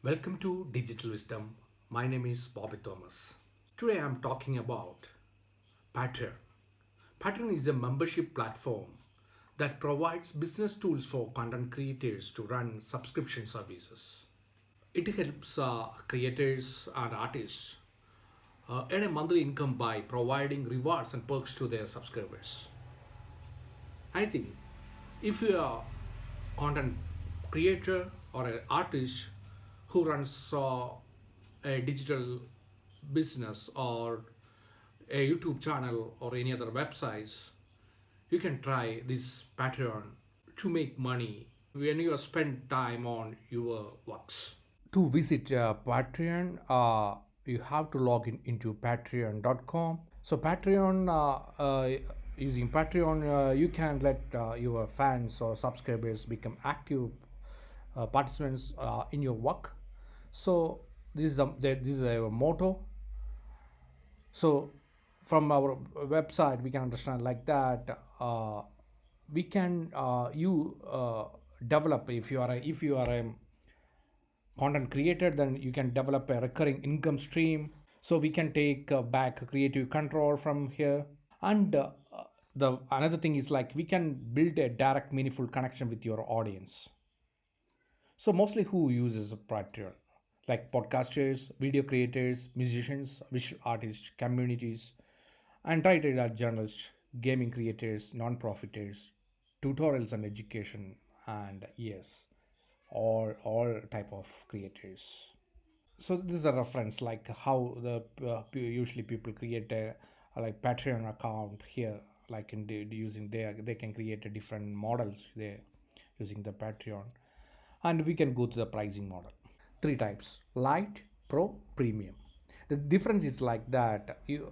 Welcome to Digital Wisdom. My name is Bobit Thomas. Today I'm talking about Patreon. Patreon is a membership platform that provides business tools for content creators to run subscription services. It helps creators and artists earn a monthly income by providing rewards and perks to their subscribers. I think if you are a content creator or an artist who runs a digital business or a YouTube channel or any other websites, you can try this Patreon to make money when you spend time on your works. To visit Patreon, you have to log in into patreon.com. So Patreon, using Patreon, you can let your fans or subscribers become active participants in your work. So this is a motto. So from our website, we can understand like that. We can you develop if you are a content creator, then you can develop a recurring income stream. So we can take back creative control from here. And the another thing is like we can build a direct meaningful connection with your audience. So mostly who uses Patreon? Like podcasters, video creators, musicians, visual artists, communities, and writers, journalists, gaming creators, non-profiters, tutorials and education, and yes, all type of creators. So this is a reference like how the usually people create a like Patreon account here, like using they can create a different models there using the Patreon. And we can go to the pricing model. Three types: light, pro, premium. The difference is like that you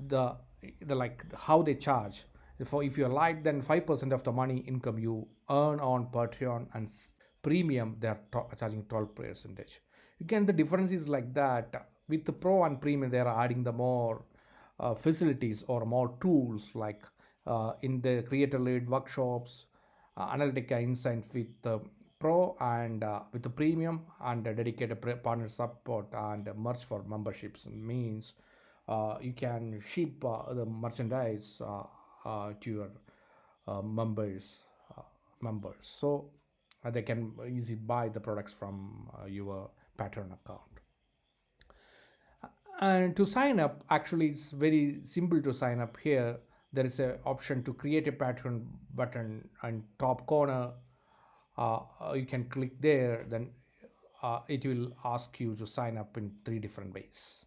the the like how they charge. If you're light, then 5% of the money income you earn on Patreon, and premium they are charging 12%. You can, the difference is like that. With the pro and premium, they are adding the more facilities or more tools, like in the creator led workshops, analytica insight with the pro, and with the premium, and dedicated partner support and merch for memberships. Means you can ship the merchandise to your members members, so they can easily buy the products from your Patreon account. And to sign up, actually it's very simple to sign up here. There is a option to create a Patreon button on top corner. You can click there, then it will ask you to sign up in three different ways.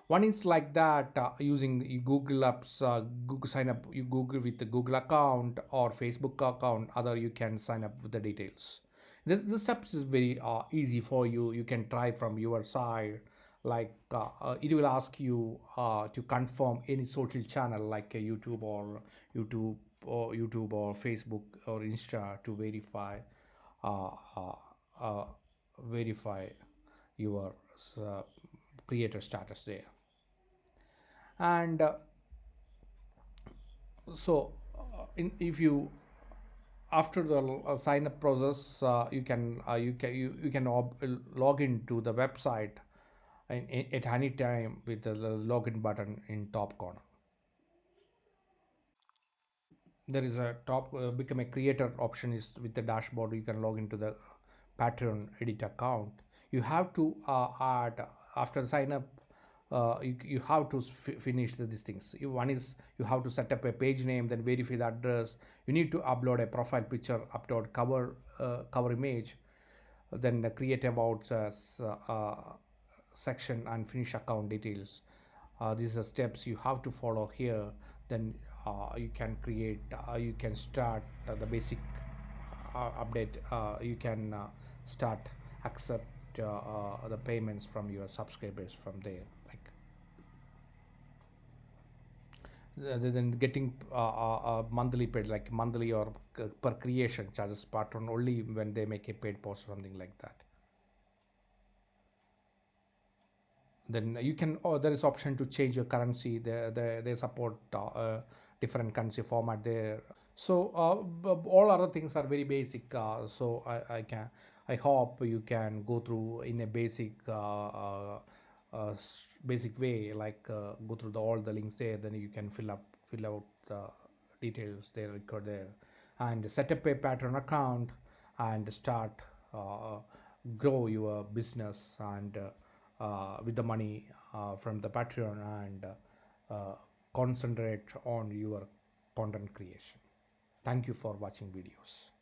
One is like that, using Google apps, Google sign up, you Google with the Google account or Facebook account. Other, you can sign up with the details. The steps is very easy for you. You can try from your side. Like it will ask you to confirm any social channel like a YouTube YouTube or Facebook or Insta to uh, uh, uh, verify your uh, creator status there. And if you, after the sign up process, you can log into the website at any time with the login button in top corner. There is a top become a creator option is with the dashboard. You can log into the Patreon edit account. You have to add after sign up. You have to finish these things. One is you have to set up a page name, then verify the address. You need to upload a profile picture, upload cover image, then create about section and finish account details. These are steps you have to follow here. Then you can create, you can start the basic update. You can start accept the payments from your subscribers from there, like rather than getting monthly paid, like monthly or per creation charges pattern only when they make a paid post or something like that. Then you can, oh, there is option to change your currency. They support different currency format there. So all other things are very basic. So I can I hope you can go through in a basic way, like go through all the links there. Then you can fill out the details there, record there, and set up a Patreon account and start grow your business and with the money from the Patreon, and concentrate on your content creation. Thank you for watching videos.